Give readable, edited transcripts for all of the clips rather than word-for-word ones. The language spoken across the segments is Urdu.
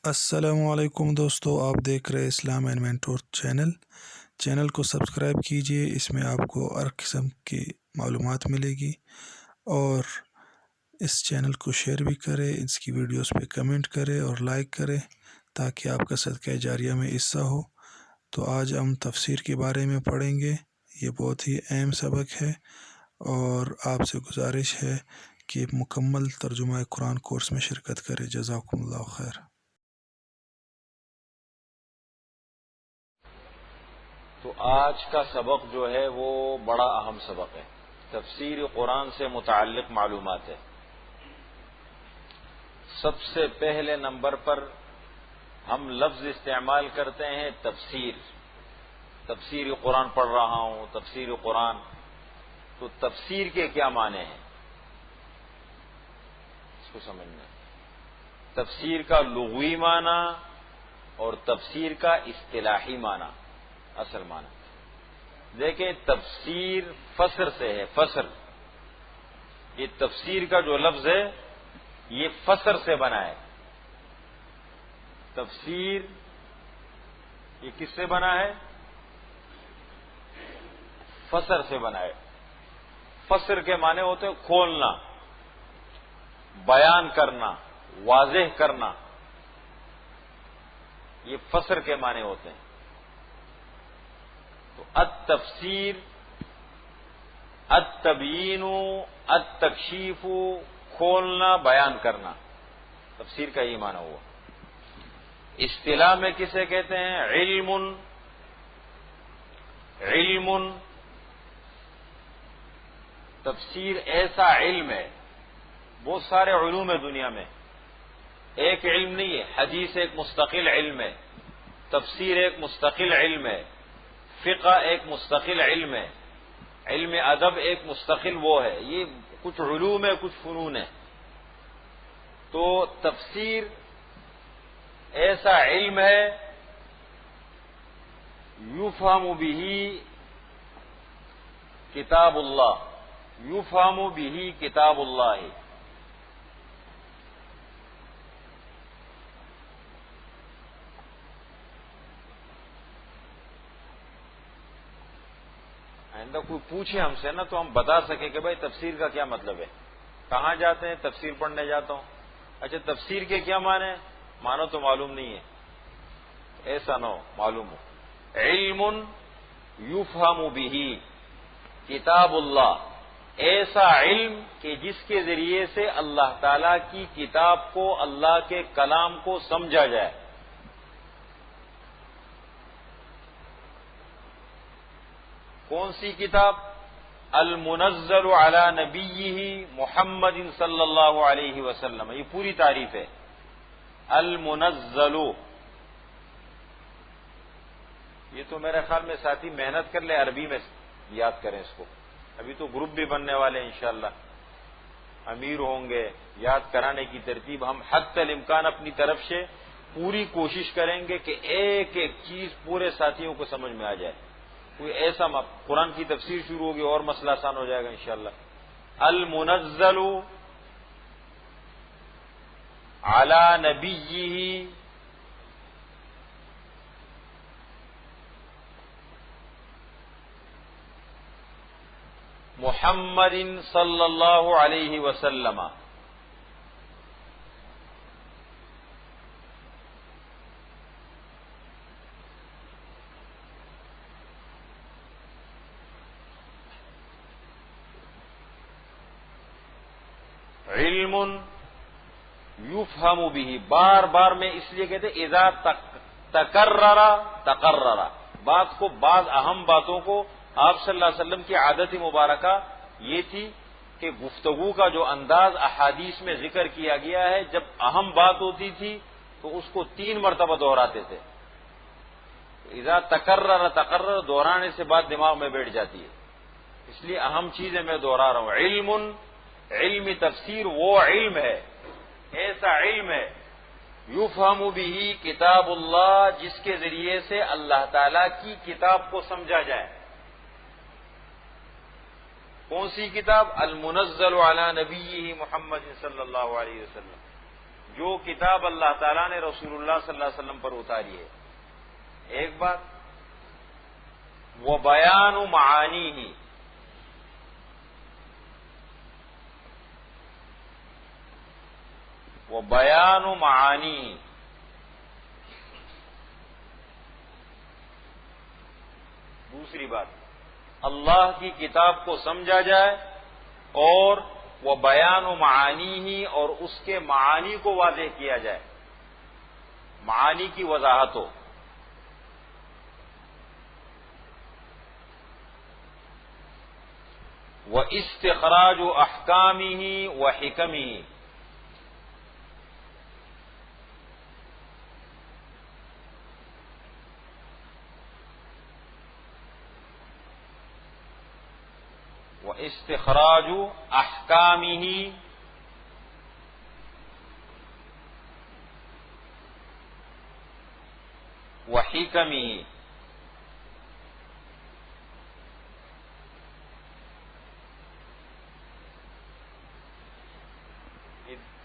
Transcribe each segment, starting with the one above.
السلام علیکم دوستو، آپ دیکھ رہے اسلام اینڈ مینٹور چینل کو سبسکرائب کیجئے۔ اس میں آپ کو ہر قسم کی معلومات ملے گی، اور اس چینل کو شیئر بھی کرے، اس کی ویڈیوز پہ کمنٹ کرے اور لائک کرے تاکہ آپ کا صدقہ جاریہ میں حصہ ہو۔ تو آج ہم تفسیر کے بارے میں پڑھیں گے۔ یہ بہت ہی اہم سبق ہے، اور آپ سے گزارش ہے کہ مکمل ترجمہ قرآن کورس میں شرکت کرے۔ جزاکم اللہ خیر۔ تو آج کا سبق جو ہے وہ بڑا اہم سبق ہے، تفسیر قرآن سے متعلق معلومات ہے۔ سب سے پہلے نمبر پر ہم لفظ استعمال کرتے ہیں تفسیر۔ تفسیر قرآن پڑھ رہا ہوں، تفسیر قرآن۔ تو تفسیر کے کیا معنی ہیں اس کو سمجھنا۔ تفسیر کا لغوی معنی اور تفسیر کا اصطلاحی معنی، اصل معنی دیکھیں۔ تفسیر فسر سے ہے، فسر۔ یہ تفسیر کا جو لفظ ہے یہ فسر سے بنا ہے۔ تفسیر یہ کس سے بنا ہے؟ فسر سے بنا ہے۔ فسر کے معنی ہوتے ہیں کھولنا، بیان کرنا، واضح کرنا، یہ فسر کے معنی ہوتے ہیں۔ تو التفسیر، التبیین، التکشیف، کھولنا، بیان کرنا، تفسیر کا یہ معنی ہوا۔ اصطلاح میں کسے کہتے ہیں؟ علم۔ علم، تفسیر ایسا علم ہے، بہت سارے علوم ہے دنیا میں، ایک علم نہیں ہے۔ حدیث ایک مستقل علم ہے، تفسیر ایک مستقل علم ہے، فقہ ایک مستقل علم ہے، علم ادب ایک مستقل وہ ہے۔ یہ کچھ علوم ہے، کچھ فنون ہے۔ تو تفسیر ایسا علم ہے یفہم بہ کتاب اللہ، یفہم بہ کتاب اللہ۔ آئندہ کوئی پوچھے ہم سے نا تو ہم بتا سکیں کہ بھائی تفسیر کا کیا مطلب ہے۔ کہاں جاتے ہیں؟ تفسیر پڑھنے جاتا ہوں۔ اچھا تفسیر کے کیا معنی ہے؟ معنی تو معلوم نہیں ہے، ایسا نہ ہو، معلوم ہو۔ علم یفہم بہ کتاب اللہ، ایسا علم کہ جس کے ذریعے سے اللہ تعالی کی کتاب کو، اللہ کے کلام کو سمجھا جائے۔ کون سی کتاب؟ المنزل علی نبیہ محمد صلی اللہ علیہ وسلم، یہ پوری تعریف ہے۔ المنزل، یہ تو میرے خیال میں ساتھی محنت کر لیں، عربی میں یاد کریں اس کو۔ ابھی تو گروپ بھی بننے والے ہیں انشاءاللہ، امیر ہوں گے۔ یاد کرانے کی ترتیب ہم حتی الامکان اپنی طرف سے پوری کوشش کریں گے کہ ایک ایک چیز پورے ساتھیوں کو سمجھ میں آ جائے۔ کوئی ایسا قرآن کی تفسیر شروع ہوگی اور مسئلہ آسان ہو جائے گا انشاءاللہ۔ المنزل علی نبیہ محمد صلی اللہ علیہ وسلم، علم یفہم بہ۔ بار بار میں اس لیے کہتے اذا تکرر تقرر، بات کو، بعض اہم باتوں کو آپ صلی اللہ علیہ وسلم کی عادت مبارکہ یہ تھی کہ گفتگو کا جو انداز احادیث میں ذکر کیا گیا ہے، جب اہم بات ہوتی تھی تو اس کو 3 مرتبہ دہراتے تھے۔ اذا تکرر تقرر، دہرانے سے بات دماغ میں بیٹھ جاتی ہے، اس لیے اہم چیزیں میں دہرا رہا ہوں۔ علم، علم تفسیر وہ علم ہے، ایسا علم ہے یفہم بہ کتاب اللہ، جس کے ذریعے سے اللہ تعالی کی کتاب کو سمجھا جائے۔ کون سی کتاب؟ المنزل علی نبیہ محمد صلی اللہ علیہ وسلم، جو کتاب اللہ تعالیٰ نے رسول اللہ صلی اللہ علیہ وسلم پر اتاری ہے. ایک بات. وہ بیان معانی ہی، وہ بیان معانی ہی. دوسری بات، اللہ کی کتاب کو سمجھا جائے اور وہ بیان و معانی ہی، اور اس کے معانی کو واضح کیا جائے، معانی کی وضاحت ہو. وہ استخراج و احکامی ہی و حکمی ہی، استخراج احکامہ و حکمہ.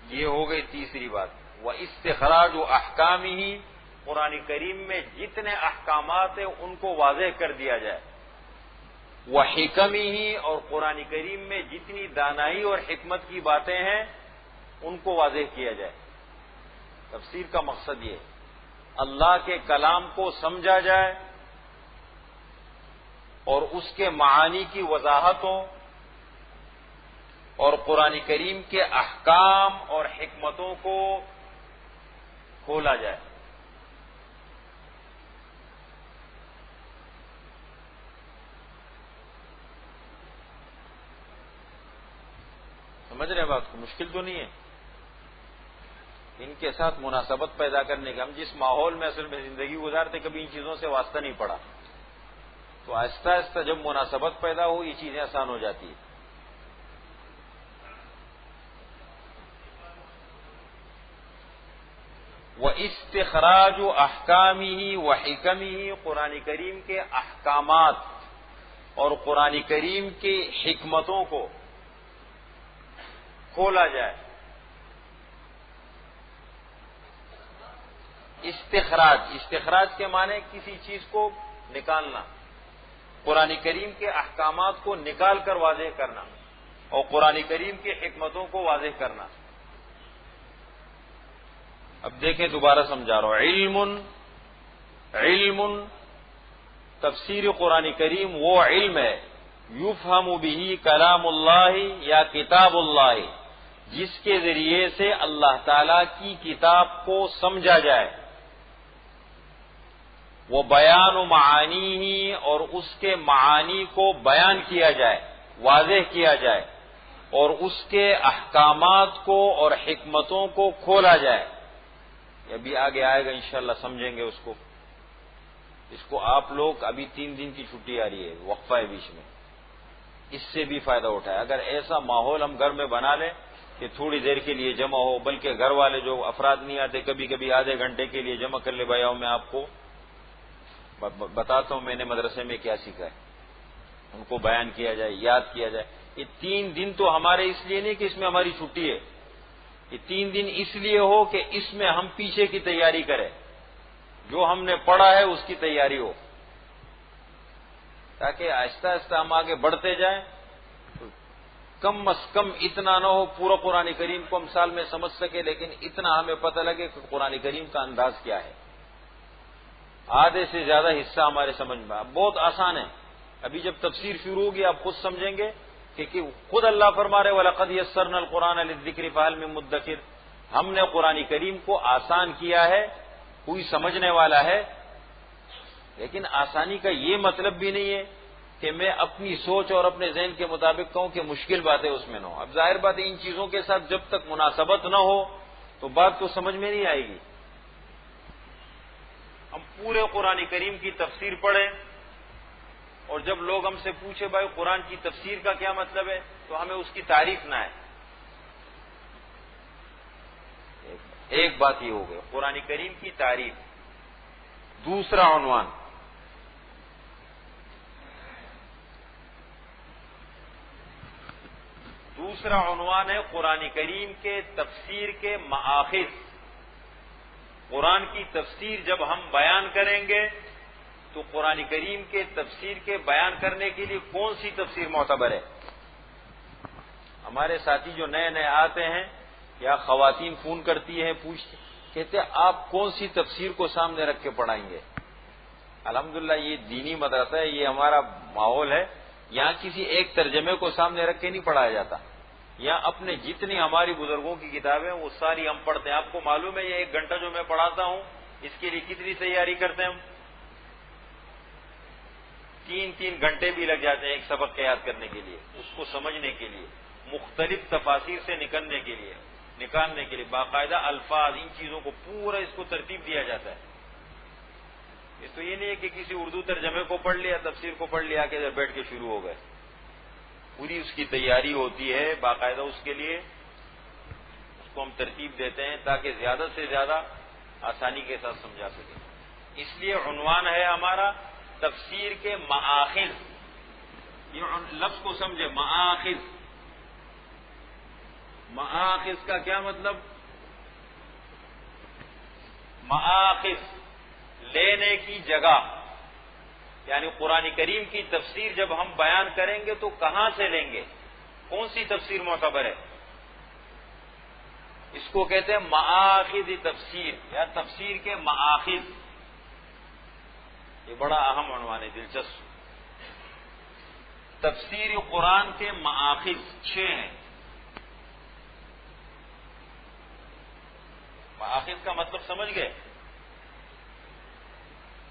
یہ ہو گئی تیسری بات. وہ استخراج احکامہ، قرآن کریم میں جتنے احکامات ہیں ان کو واضح کر دیا جائے. وہ حکمہ، اور قرآن کریم میں جتنی دانائی اور حکمت کی باتیں ہیں ان کو واضح کیا جائے. تفسیر کا مقصد یہ ہے اللہ کے کلام کو سمجھا جائے اور اس کے معانی کی وضاحت ہو، اور قرآن کریم کے احکام اور حکمتوں کو کھولا جائے. سمجھ رہے ہیں بات کو؟ مشکل تو نہیں ہے ان کے ساتھ مناسبت پیدا کرنے کا. ہم جس ماحول میں اصل میں زندگی گزارتے کبھی ان چیزوں سے واسطہ نہیں پڑا، تو آہستہ آہستہ جب مناسبت پیدا ہو یہ چیزیں آسان ہو جاتی ہیں. وہ استخراج احکامہ و حکمہ، قرآن کریم کے احکامات اور قرآن کریم کی حکمتوں کو کھولا جائے. استخراج کے معنی کسی چیز کو نکالنا، قرآن کریم کے احکامات کو نکال کر واضح کرنا اور قرآن کریم کی حکمتوں کو واضح کرنا. اب دیکھیں دوبارہ سمجھا رہا ہوں. علم تفسیر قرآن کریم وہ علم ہے یفہم بہ کلام اللہ یا کتاب اللہ، جس کے ذریعے سے اللہ تعالی کی کتاب کو سمجھا جائے. وہ بیان و معانی ہی، اور اس کے معانی کو بیان کیا جائے، واضح کیا جائے، اور اس کے احکامات کو اور حکمتوں کو کھولا جائے. یہ بھی آگے آئے گا انشاءاللہ، سمجھیں گے اس کو. اس کو آپ لوگ ابھی 3 دن کی چھٹی آ رہی ہے، وقفہ ہے بیچ میں، اس سے بھی فائدہ اٹھائے. اگر ایسا ماحول ہم گھر میں بنا لیں کہ تھوڑی دیر کے لیے جمع ہو، بلکہ گھر والے جو افراد نہیں آتے کبھی کبھی آدھے گھنٹے کے لیے جمع کر لے. بھائی میں آپ کو بتاتا ہوں میں نے مدرسے میں کیا سیکھا ہے، ان کو بیان کیا جائے، یاد کیا جائے. یہ 3 دن تو ہمارے اس لیے نہیں کہ اس میں ہماری چھٹی ہے، یہ 3 دن اس لیے ہو کہ اس میں ہم پیچھے کی تیاری کریں، جو ہم نے پڑھا ہے اس کی تیاری ہو، تاکہ آہستہ آہستہ ہم آگے بڑھتے جائیں. کم از کم اتنا نہ ہو پورا قرآن کریم کو ہم سال میں سمجھ سکے، لیکن اتنا ہمیں پتہ لگے کہ قرآن کریم کا انداز کیا ہے. آدھے سے زیادہ حصہ ہمارے سمجھ میں بہت آسان ہے. ابھی جب تفسیر شروع ہوگی آپ خود سمجھیں گے کہ خود اللہ فرما رہے وَلَقَدْ يَسَّرْنَا الْقُرْآنَ لِلذِّكْرِ فَهَلْ مِن مُدَّكِرٍ، ہم نے قرآن کریم کو آسان کیا ہے، کوئی سمجھنے والا ہے. لیکن آسانی کا یہ مطلب بھی نہیں ہے کہ میں اپنی سوچ اور اپنے ذہن کے مطابق کہوں کہ مشکل باتیں اس میں نہ ہو. اب ظاہر بات ہے ان چیزوں کے ساتھ جب تک مناسبت نہ ہو تو بات تو سمجھ میں نہیں آئے گی. ہم پورے قرآن کریم کی تفسیر پڑھیں اور جب لوگ ہم سے پوچھے بھائی قرآن کی تفسیر کا کیا مطلب ہے تو ہمیں اس کی تعریف نہ ہے. ایک بات یہ ہو گئی قرآن کریم کی تعریف. دوسرا عنوان دوسرا عنوان ہے قرآن کریم کے تفسیر کے مآخذ. قرآن کی تفسیر جب ہم بیان کریں گے تو قرآن کریم کے تفسیر کے بیان کرنے کے لیے کون سی تفسیر معتبر ہے؟ ہمارے ساتھی جو نئے نئے آتے ہیں یا خواتین فون کرتی ہیں کہتے ہیں آپ کون سی تفسیر کو سامنے رکھ کے پڑھائیں گے؟ الحمدللہ یہ دینی مدرسہ ہے، یہ ہمارا ماحول ہے. یہاں کسی ایک ترجمے کو سامنے رکھ کے نہیں پڑھایا جاتا. یہاں اپنے جتنی ہماری بزرگوں کی کتابیں وہ ساری ہم پڑھتے ہیں. آپ کو معلوم ہے یہ 1 گھنٹہ جو میں پڑھاتا ہوں اس کے لیے کتنی تیاری کرتے ہیں ہم؟ 3 گھنٹے بھی لگ جاتے ہیں ایک سبق کے یاد کرنے کے لیے، اس کو سمجھنے کے لیے، مختلف تفاسیر سے نکالنے کے لیے باقاعدہ الفاظ، ان چیزوں کو پورا اس کو ترتیب دیا جاتا ہے. اس تو یہ نہیں ہے کہ کسی اردو ترجمے کو پڑھ لیا، تفسیر کو پڑھ لیا کہ ادھر بیٹھ کے شروع ہو گئے. پوری اس کی تیاری ہوتی ہے باقاعدہ. اس کے لیے اس کو ہم ترتیب دیتے ہیں تاکہ زیادہ سے زیادہ آسانی کے ساتھ سمجھا سکیں. اس لیے عنوان ہے ہمارا تفسیر کے مآخذ. یہ لفظ کو سمجھے، مآخذ. مآخذ کا کیا مطلب؟ مآخذ لینے کی جگہ، یعنی قرآن کریم کی تفسیر جب ہم بیان کریں گے تو کہاں سے لیں گے؟ کون سی تفسیر معتبر ہے؟ اس کو کہتے ہیں مآخذ تفسیر یا تفسیر کے مآخذ. یہ بڑا اہم عنوان ہے، دلچسپ. تفسیر قرآن کے مآخذ 6 ہیں. مآخذ کا مطلب سمجھ گئے؟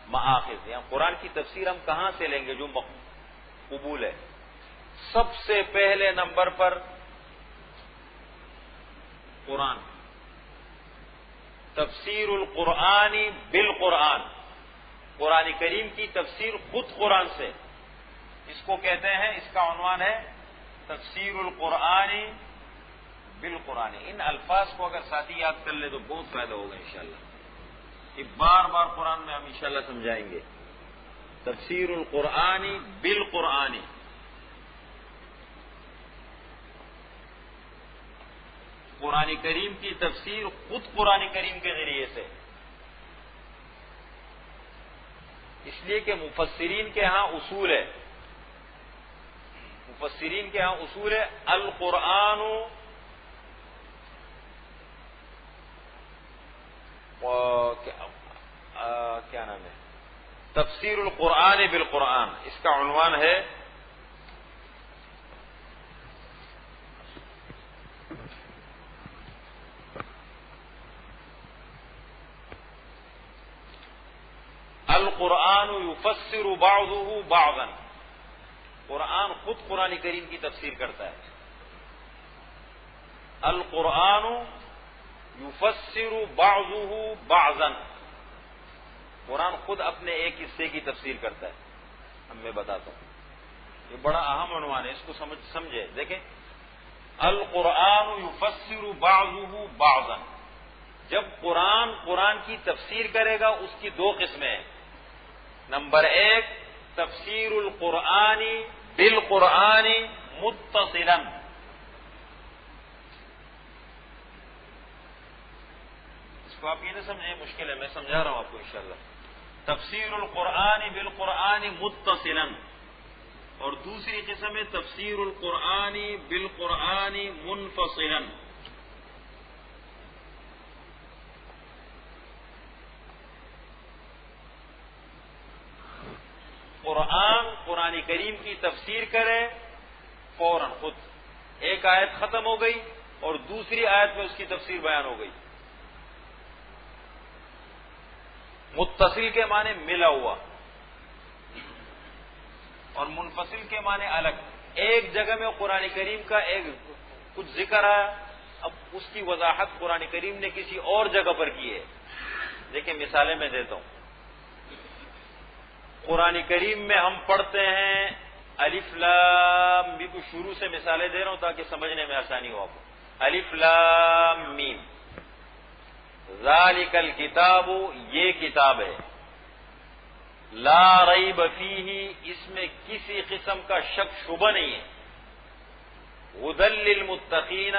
مآخذ یہاں قرآن کی تفسیر ہم کہاں سے لیں گے جو قبول ہے؟ سب سے پہلے نمبر پر قرآن. تفسیر القرآن بالقرآن، قرآن کریم کی تفسیر خود قرآن سے، اس کو کہتے ہیں، اس کا عنوان ہے تفسیر القرآن بالقرآن. ان الفاظ کو اگر ساتھی یاد کر لے تو بہت فائدہ ہوگا انشاءاللہ. یہ بار بار قرآن میں ہم انشاءاللہ سمجھائیں گے. تفسیر القرآن بالقرآن. قرآن کریم کی تفسیر خود قرآن کریم کے ذریعے سے. اس لیے کہ مفسرین کے ہاں اصول ہے، القرآن کیا نام ہے؟ تفسیر القرآن بالقرآن. اس کا عنوان ہے القرآن یفسر بعضه بعضا. قرآن خود قرآن کریم کی تفسیر کرتا ہے. القرآن یفسر بعضه بعضا. قرآن خود اپنے ایک حصے کی تفسیر کرتا ہے. اب میں بتاتا ہوں، یہ بڑا اہم عنوان ہے، اس کو سمجھے. دیکھیں، القرآن یفسر بعضه بعضا. جب قرآن کی تفسیر کرے گا اس کی 2 قسمیں ہیں. نمبر 1 تفسیر القرآن بالقرآن متصلا. اس کو آپ یہ نہ سمجھیں مشکل ہے، میں سمجھا رہا ہوں آپ کو انشاءاللہ. تفسیر القرآن بالقرآن متصلا. اور دوسری قسم ہے تفسیر القرآن بالقرآن منفصلا. قرآن کریم کی تفسیر کرے فوراً خود، ایک آیت ختم ہو گئی اور دوسری آیت میں اس کی تفسیر بیان ہو گئی. متصل کے معنی ملا ہوا اور منفصل کے معنی الگ. ایک جگہ میں قرآن کریم کا کچھ ذکر ہے، اب اس کی وضاحت قرآن کریم نے کسی اور جگہ پر کی ہے. دیکھیں مثالیں میں دیتا ہوں. قرآن کریم میں ہم پڑھتے ہیں الف لام میم. کو شروع سے مثالیں دے رہا ہوں تاکہ سمجھنے میں آسانی ہو آپ کو. الف لام میم، ذالک الکتاب، یہ کتاب ہے، لا ریب فیہ، اس میں کسی قسم کا شک شبہ نہیں ہے. ہدی للمتقین،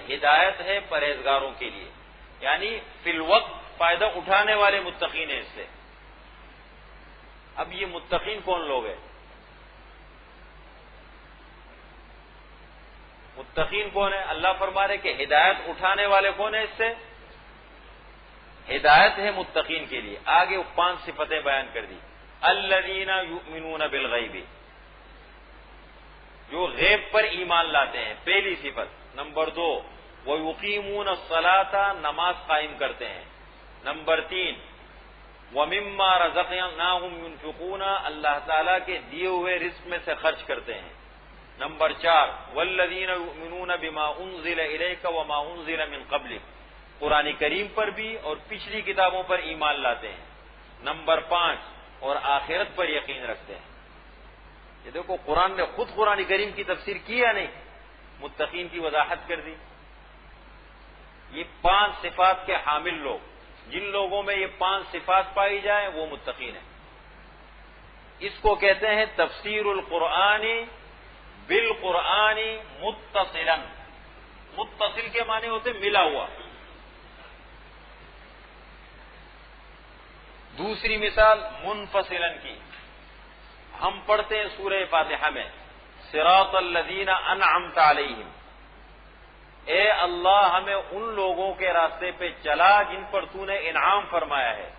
ہدایت ہے پرہیزگاروں کے لیے، یعنی فی الوقت فائدہ اٹھانے والے متقین ہیں اس سے۔ اب یہ متقین کون لوگ ہیں؟ متقین کون ہے؟ اللہ فرما رہے کہ ہدایت اٹھانے والے کون ہیں اس سے؟ ہدایت ہے متقین کے لیے۔ آگے 5 صفتیں بیان کر دی۔ الذین یؤمنون بالغیب، جو غیب پر ایمان لاتے ہیں، پہلی صفت۔ نمبر 2، وَيُقِيمُونَ الصَّلَاةَ، نماز قائم کرتے ہیں۔ نمبر 3، وَمِمَّا رَزَقْنَاهُمْ يُنْفِقُونَ، اللہ تعالیٰ کے دیے ہوئے رزق میں سے خرچ کرتے ہیں۔ نمبر 4، وَالَّذِينَ يُؤْمِنُونَ بِمَا أُنزِلَ إِلَيْكَ وَمَا أُنزِلَ مِن قَبْلِكَ، قرآن کریم پر بھی اور پچھلی کتابوں پر ایمان لاتے ہیں۔ نمبر 5، اور آخرت پر یقین رکھتے ہیں۔ یہ دیکھو قرآن نے خود قرآن کریم کی تفسیر کی یا نہیں؟ متقین کی وضاحت کر دی۔ یہ 5 صفات کے حامل لوگ، جن لوگوں میں یہ 5 صفات پائی جائیں وہ متقین ہیں۔ اس کو کہتے ہیں تفسیر القرآن بالقرآن متصلا۔ متصل کے معنی ہوتے ملا ہوا۔ دوسری مثال منفصلا کی، ہم پڑھتے ہیں سورہ فاتحہ میں صراط الذین انعمت علیہم، اے اللہ ہمیں ان لوگوں کے راستے پہ چلا جن پر تو نے انعام فرمایا ہے،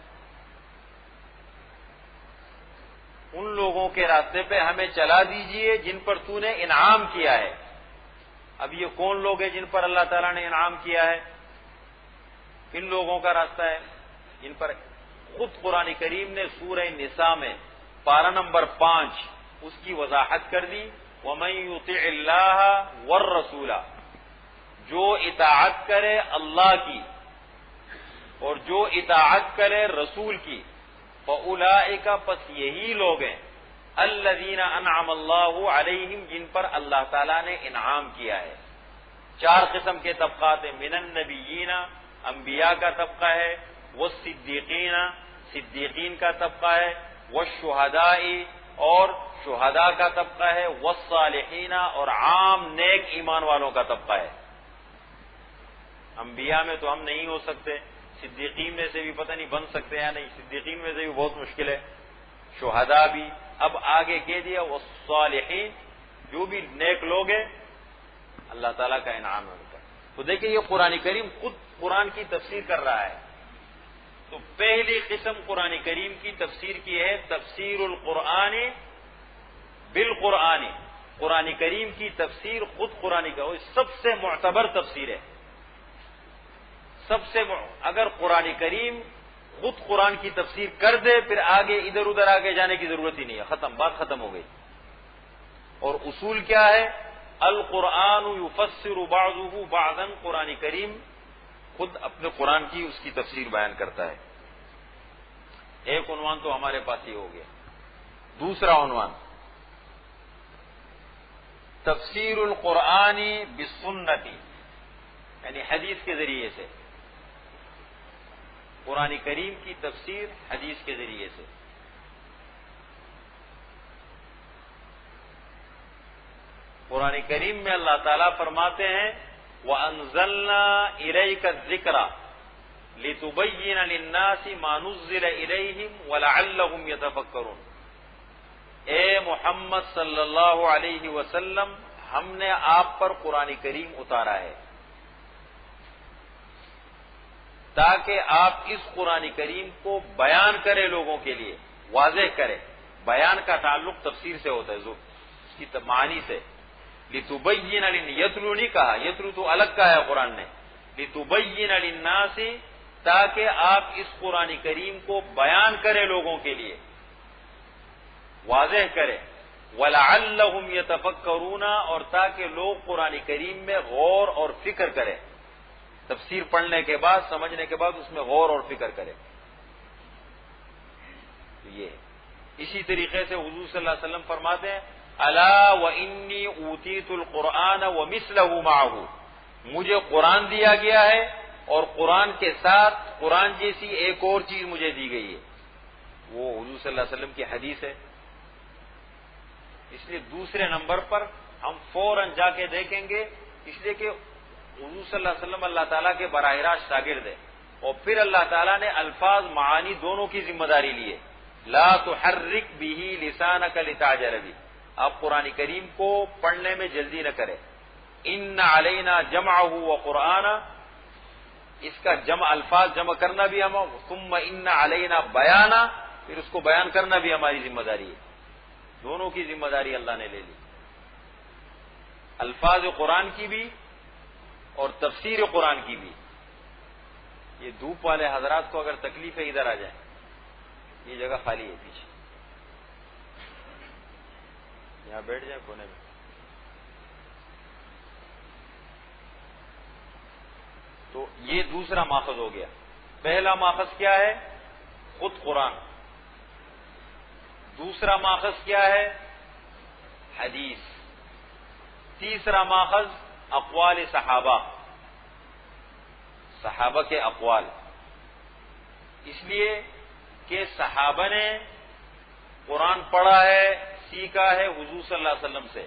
ان لوگوں کے راستے پہ ہمیں چلا دیجئے جن پر تو نے انعام کیا ہے۔ اب یہ کون لوگ ہیں جن پر اللہ تعالیٰ نے انعام کیا ہے؟ کن لوگوں کا راستہ ہے جن پر خود قرآن کریم نے سورہ نساء میں پارہ نمبر 5 اس کی وضاحت کر دی۔ وَمَن يُطِعِ اللَّهَ وَالرَّسُولَ، جو اطاعت کرے اللہ کی اور جو اطاعت کرے رسول کی، فَأُولَٰئِكَ، پس یہی لوگ ہیں، الَّذِينَ أَنْعَمَ اللَّهُ عَلَيْهِمْ، جن پر اللہ تعالیٰ نے انعام کیا ہے۔ 4 قسم کے طبقات ہیں، من النبیین، انبیاء کا طبقہ ہے، والصدیقین، صدیقین کا طبقہ ہے، والشہداء، اور شہداء کا طبقہ ہے، والصالحین، اور عام نیک ایمان والوں کا طبقہ ہے۔ انبیاء میں تو ہم نہیں ہو سکتے، صدیقین میں سے بھی پتہ نہیں بن سکتے یا نہیں، صدیقین میں سے بھی بہت مشکل ہے، شہداء بھی۔ اب آگے کہہ دیا والصالحین، جو بھی نیک لوگ ہیں اللہ تعالیٰ کا انعام ہے ان کا۔ تو دیکھیں یہ قرآن کریم خود قرآن کی تفسیر کر رہا ہے۔ تو پہلی قسم قرآن کریم کی تفسیر کی ہے تفسیر القرآن بالقرآن، قرآن کریم کی تفسیر خود قرآن کا، سب سے معتبر تفسیر ہے۔ اگر قرآن کریم خود قرآن کی تفسیر کر دے پھر آگے ادھر ادھر آگے جانے کی ضرورت ہی نہیں ہے، ختم، بات ختم ہو گئی۔ اور اصول کیا ہے؟ القرآن یفسر بعضہ بعضا، قرآن کریم خود اپنے قرآن کی اس کی تفسیر بیان کرتا ہے۔ ایک عنوان تو ہمارے پاس ہی ہو گیا۔ دوسرا عنوان تفسیر القرآن بالسنت، یعنی حدیث کے ذریعے سے، قرآن کریم کی تفسیر حدیث کے ذریعے سے۔ قرآن کریم میں اللہ تعالیٰ فرماتے ہیں وَأَنزَلْنَا إِلَيْكَ الذِّكْرَ لِتُبَيِّنَ لِلنَّاسِ مَا نُزِّلَ إِلَيْهِمْ وَلَعَلَّهُمْ يَتَفَكَّرُونَ، اے محمد صلی اللہ علیہ وسلم، ہم نے آپ پر قرآن کریم اتارا ہے تاکہ آپ اس قرآن کریم کو بیان کرے، لوگوں کے لیے واضح کرے۔ بیان کا تعلق تفسیر سے ہوتا ہے، اس کی معنی سے۔ لِتُبَيِّنَ یتلو نہیں کہا، یتلو تو الگ کہا ہے قرآن نے، لِتُبَيِّنَ لِلنَّاسِ، تاکہ آپ اس قرآن کریم کو بیان کرے، لوگوں کے لیے واضح کرے۔ وَلَعَلَّهُمْ يَتَفَكَّرُونَ، اور تاکہ لوگ قرآن کریم میں غور اور فکر کریں، تفسیر پڑھنے کے بعد، سمجھنے کے بعد اس میں غور اور فکر کرے۔ یہ اسی طریقے سے حضور صلی اللہ علیہ وسلم فرماتے ہیں الا وانی اوتیت القرآن ومثلہ معہ، مجھے قرآن دیا گیا ہے اور قرآن کے ساتھ قرآن جیسی ایک اور چیز مجھے دی گئی ہے۔ وہ حضور صلی اللہ علیہ وسلم کی حدیث ہے۔ اس لیے دوسرے نمبر پر ہم فوراً جا کے دیکھیں گے، اس لیے کہ حضور صلی اللہ علیہ وسلم اللہ تعالیٰ کے براہ راست شاگرد ہیں، اور پھر اللہ تعالیٰ نے الفاظ معانی دونوں کی ذمہ داری لی ہے۔ لا تحرک به لسانک لتعجل به، آپ قرآن کریم کو پڑھنے میں جلدی نہ کریں۔ ان علینا جمعہ وقرآنہ، اس کا جمع الفاظ جمع کرنا بھی ہم، ثم ان علینا بیانہ، پھر اس کو بیان کرنا بھی ہماری ذمہ داری ہے۔ دونوں کی ذمہ داری اللہ نے لے لی، الفاظ قرآن کی بھی اور تفسیر قرآن کی بھی۔ یہ دھوپ والے حضرات کو اگر تکلیف ہے ادھر آ جائیں، یہ جگہ خالی ہے پیچھے، یہاں بیٹھ جائیں کونے میں۔ تو یہ دوسرا ماخذ ہو گیا۔ پہلا ماخذ کیا ہے؟ خود قرآن۔ دوسرا ماخذ کیا ہے؟ حدیث۔ تیسرا ماخذ اقوال صحابہ، صحابہ کے اقوال، اس لیے کہ صحابہ نے قرآن پڑھا ہے، سیکھا ہے حضور صلی اللہ علیہ وسلم سے،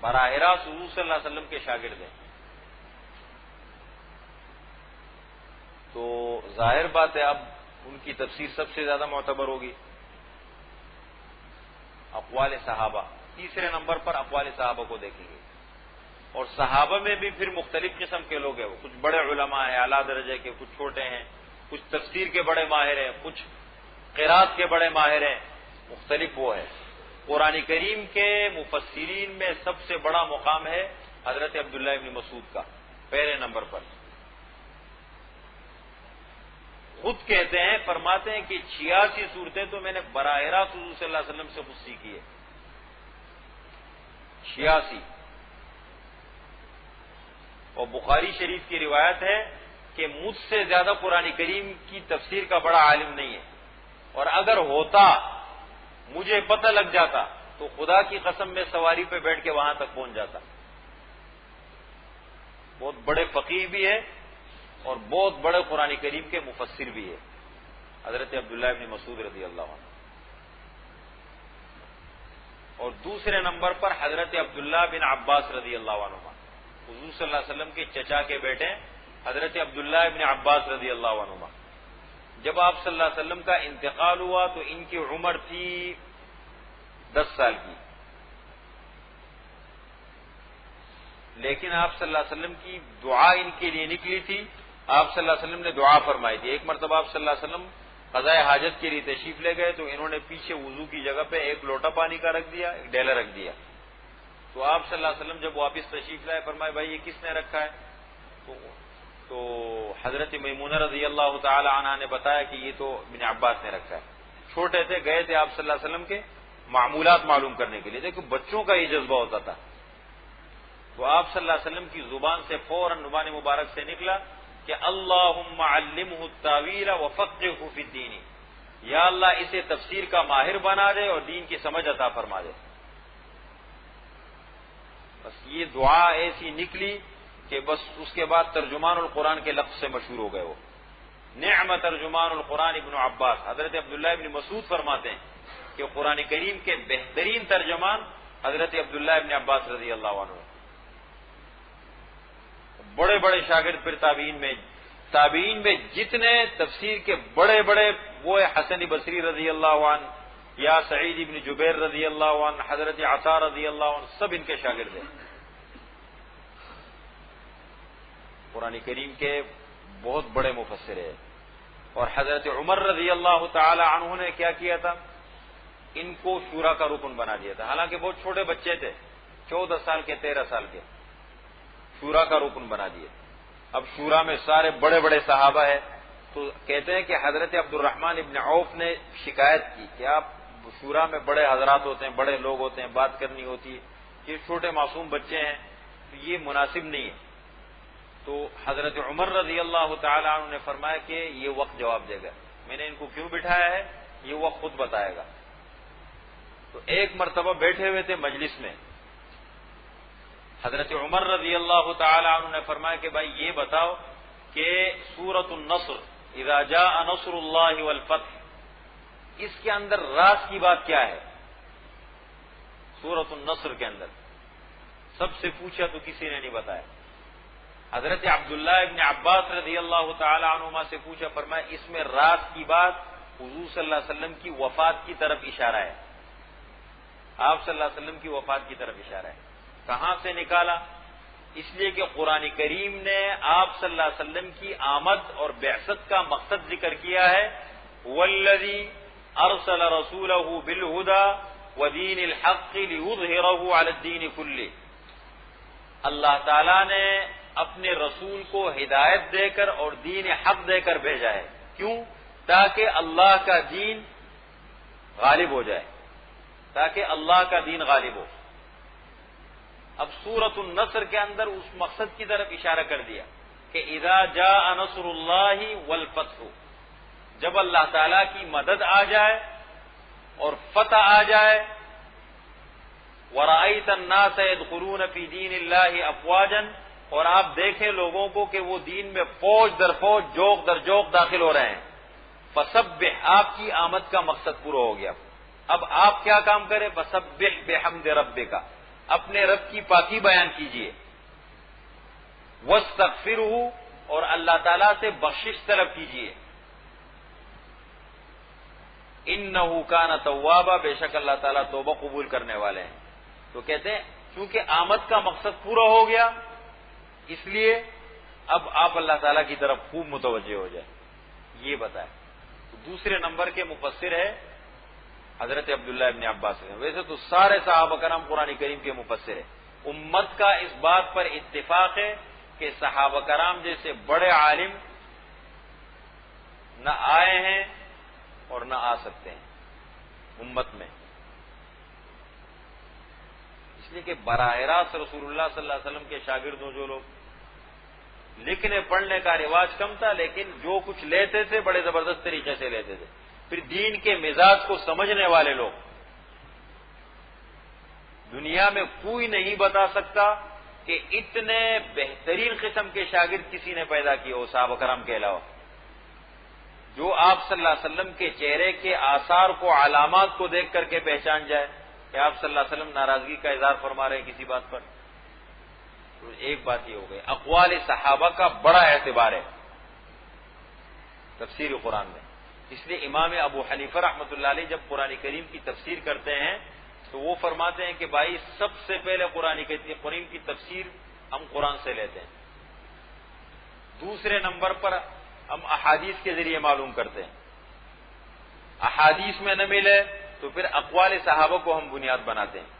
براہ راست حضور صلی اللہ علیہ وسلم کے شاگرد ہیں۔ تو ظاہر بات ہے اب ان کی تفسیر سب سے زیادہ معتبر ہوگی، اقوال صحابہ۔ تیسرے نمبر پر اقوال صحابہ کو دیکھیں گے، اور صحابہ میں بھی پھر مختلف قسم کے لوگ ہیں، وہ کچھ بڑے علماء ہیں اعلیٰ درجے کے، کچھ چھوٹے ہیں، کچھ تفسیر کے بڑے ماہر ہیں، کچھ قرات کے بڑے ماہر ہیں، مختلف وہ ہے۔ قرآن کریم کے مفسرین میں سب سے بڑا مقام ہے حضرت عبداللہ ابن مسعود کا، پہلے نمبر پر۔ خود کہتے ہیں، فرماتے ہیں کہ 86 صورتیں تو میں نے براہ راست حضور صلی اللہ علیہ وسلم سے خود سیکھی ہے، 86۔ اور بخاری شریف کی روایت ہے کہ مجھ سے زیادہ قرآن کریم کی تفسیر کا بڑا عالم نہیں ہے، اور اگر ہوتا مجھے پتہ لگ جاتا تو خدا کی قسم میں سواری پہ بیٹھ کے وہاں تک پہنچ جاتا۔ بہت بڑے فقیہ بھی ہے اور بہت بڑے قرآن کریم کے مفسر بھی ہے حضرت عبداللہ ابن مسعود رضی اللہ عنہ۔ اور دوسرے نمبر پر حضرت عبداللہ بن عباس رضی اللہ عنہ، حضور صلی اللہ علیہ وسلم کے چچا کے بیٹے حضرت عبداللہ ابن عباس رضی اللہ عنہ۔ جب آپ صلی اللہ علیہ وسلم کا انتقال ہوا تو ان کی عمر تھی 10 سال کی، لیکن آپ صلی اللہ علیہ وسلم کی دعا ان کے لیے نکلی تھی، آپ صلی اللہ علیہ وسلم نے دعا فرمائی تھی۔ ایک مرتبہ آپ صلی اللہ علیہ وسلم قضاء حاجت کے لیے تشریف لے گئے تو انہوں نے پیچھے وضو کی جگہ پہ ایک لوٹا پانی کا رکھ دیا، ایک ڈیلا رکھ دیا۔ تو آپ صلی اللہ علیہ وسلم جب واپس تشریف لائے، فرمائے بھائی یہ کس نے رکھا ہے؟ تو حضرت میمونہ رضی اللہ تعالی عنہا نے بتایا کہ یہ تو ابن عباس نے رکھا ہے۔ چھوٹے تھے، گئے تھے آپ صلی اللہ علیہ وسلم کے معمولات معلوم کرنے کے لیے، دیکھو بچوں کا یہ جذبہ ہوتا تھا۔ تو آپ صلی اللہ علیہ وسلم کی زبان سے فوراً زبان مبارک سے نکلا کہ اللہم علمہ التاویل وفقہہ فی الدین، یا اللہ اسے تفسیر کا ماہر بنا دے اور دین کی سمجھ عطا فرما دے۔ بس یہ دعا ایسی نکلی کہ بس اس کے بعد ترجمان القرآن کے لفظ سے مشہور ہو گئے وہ۔ نعم ترجمان القرآن ابن عباس، حضرت عبداللہ ابن مسعود فرماتے ہیں کہ قرآن کریم کے بہترین ترجمان حضرت عبداللہ ابن عباس رضی اللہ عنہ۔ بڑے بڑے شاگرد پھر تابعین میں جتنے تفسیر کے بڑے بڑے وہ حسن بصری رضی اللہ عنہ یا سعید ابن جبیر رضی اللہ عنہ، حضرت عطا رضی اللہ عنہ، سب ان کے شاگرد ہیں۔ قرآن کریم کے بہت بڑے مفسر ہیں۔ اور حضرت عمر رضی اللہ تعالی عنہ نے کیا کیا تھا؟ ان کو شورا کا رکن بنا دیا تھا، حالانکہ بہت چھوٹے بچے تھے، 14 سال کے 13 سال کے، شورا کا رکن بنا دیا۔ اب شورا میں سارے بڑے بڑے صحابہ ہیں، تو کہتے ہیں کہ حضرت عبد الرحمن ابن عوف نے شکایت کی کہ آپ شورا میں بڑے حضرات ہوتے ہیں، بڑے لوگ ہوتے ہیں، بات کرنی ہوتی ہے، یہ چھوٹے معصوم بچے ہیں، تو یہ مناسب نہیں ہے۔ تو حضرت عمر رضی اللہ تعالی عنہ نے فرمایا کہ یہ وقت جواب دے گا، میں نے ان کو کیوں بٹھایا ہے یہ وقت خود بتائے گا۔ تو ایک مرتبہ بیٹھے ہوئے تھے مجلس میں، حضرت عمر رضی اللہ تعالی عنہ نے فرمایا کہ بھائی یہ بتاؤ کہ سورۃ النصر اذا جاء نصر اللہ والفتح، اس کے اندر راز کی بات کیا ہے؟ سورۃ النصر کے اندر سب سے پوچھا تو کسی نے نہیں بتایا. حضرت عبداللہ ابن عباس رضی اللہ تعالی عنہما سے پوچھا، فرمایا اس میں رات کی بات حضور صلی اللہ علیہ وسلم کی وفات کی طرف اشارہ ہے. آپ صلی اللہ علیہ وسلم کی وفات کی طرف اشارہ ہے. کہاں سے نکالا؟ اس لیے کہ قرآن کریم نے آپ صلی اللہ علیہ وسلم کی آمد اور بعثت کا مقصد ذکر کیا ہے. والذی ارسل رسولہ بالہدی ودین الحق لیظہرہ علی الدین کلہ. اللہ تعالیٰ نے اپنے رسول کو ہدایت دے کر اور دین حق دے کر بھیجا ہے. کیوں؟ تاکہ اللہ کا دین غالب ہو جائے، تاکہ اللہ کا دین غالب ہو. اب سورۃ النصر کے اندر اس مقصد کی طرف اشارہ کر دیا کہ اذا جاء نصر اللہ والفتح، جب اللہ تعالیٰ کی مدد آ جائے اور فتح آ جائے. وَرَأَيْتَ النَّاسَ يَدْخُلُونَ فِي دِينِ اللَّهِ أَفْوَاجًا، اور آپ دیکھیں لوگوں کو کہ وہ دین میں فوج در فوج، جوق در جوق داخل ہو رہے ہیں. فَسَبِّحْ، آپ کی آمد کا مقصد پورا ہو گیا. اب آپ کیا کام کریں؟ فَسَبِّحْ بِحَمْدِ رَبِّكَ، اپنے رب کی پاکی بیان کیجئے. وَاسْتَغْفِرْهُ، اور اللہ تعالیٰ سے بخشش طلب کیجئے. إِنَّهُ كَانَ تَوَّابًا، بے شک اللہ تعالیٰ توبہ قبول کرنے والے ہیں. تو کہتے ہیں چونکہ آمد کا مقصد پورا ہو گیا، اس لیے اب آپ اللہ تعالیٰ کی طرف خوب متوجہ ہو جائیں. یہ بتائیں. تو دوسرے نمبر کے مفسر ہے حضرت عبداللہ ابن عباس. ویسے تو سارے صحابہ کرام قرآن کریم کے مفسر ہیں. امت کا اس بات پر اتفاق ہے کہ صحابہ کرام جیسے بڑے عالم نہ آئے ہیں اور نہ آ سکتے ہیں امت میں. اس لیے کہ براہ راست رسول اللہ صلی اللہ علیہ وسلم کے شاگرد ہوں جو لوگ، لکھنے پڑھنے کا رواج کم تھا، لیکن جو کچھ لیتے تھے بڑے زبردست طریقے سے لیتے تھے. پھر دین کے مزاج کو سمجھنے والے لوگ، دنیا میں کوئی نہیں بتا سکتا کہ اتنے بہترین قسم کے شاگرد کسی نے پیدا کیے ہو صحابہ کرام کے علاوہ، جو آپ صلی اللہ علیہ وسلم کے چہرے کے آثار کو، علامات کو دیکھ کر کے پہچان جائے کہ آپ صلی اللہ علیہ وسلم ناراضگی کا اظہار فرما رہے ہیں کسی بات پر. تو ایک بات یہ ہو گئی. اقوال صحابہ کا بڑا اعتبار ہے تفسیر قرآن میں. اس لیے امام ابو حنیفہ رحمۃ اللہ علیہ جب قرآن کریم کی تفسیر کرتے ہیں تو وہ فرماتے ہیں کہ بھائی سب سے پہلے قرآن کریم کی تفسیر ہم قرآن سے لیتے ہیں، دوسرے نمبر پر ہم احادیث کے ذریعے معلوم کرتے ہیں. احادیث میں نہ ملے تو پھر اقوال صحابہ کو ہم بنیاد بناتے ہیں.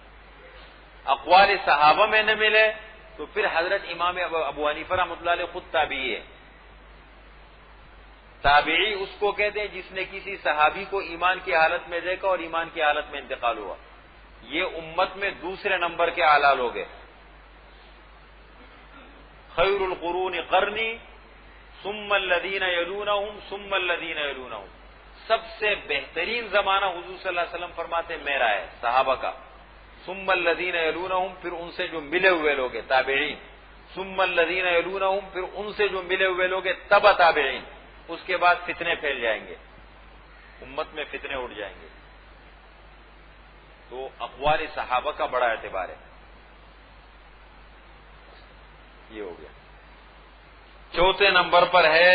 اقوال صحابہ میں نہ ملے تو پھر حضرت امام ابو حنیفہ رحمۃ اللہ علیہ خود تابعی ہے. تابعی اس کو کہتے ہیں جس نے کسی صحابی کو ایمان کی حالت میں دیکھا اور ایمان کی حالت میں انتقال ہوا. یہ امت میں دوسرے نمبر کے اعلیٰ لوگ ہیں. خیر القرون قرنی ثم الذین یلونہم ثم الذین یلونہم، سب سے بہترین زمانہ حضور صلی اللہ علیہ وسلم فرماتے میرا ہے، صحابہ کا. ثم الذین یلونہم، پھر ان سے جو ملے ہوئے لوگ ہیں تابعین. ثم الذین یلونہم، پھر ان سے جو ملے ہوئے لوگ ہیں تبع تابعین. اس کے بعد فتنے پھیل جائیں گے، امت میں فتنے اٹھ جائیں گے. تو اقوال صحابہ کا بڑا اعتبار ہے. یہ ہو گیا. چوتھے نمبر پر ہے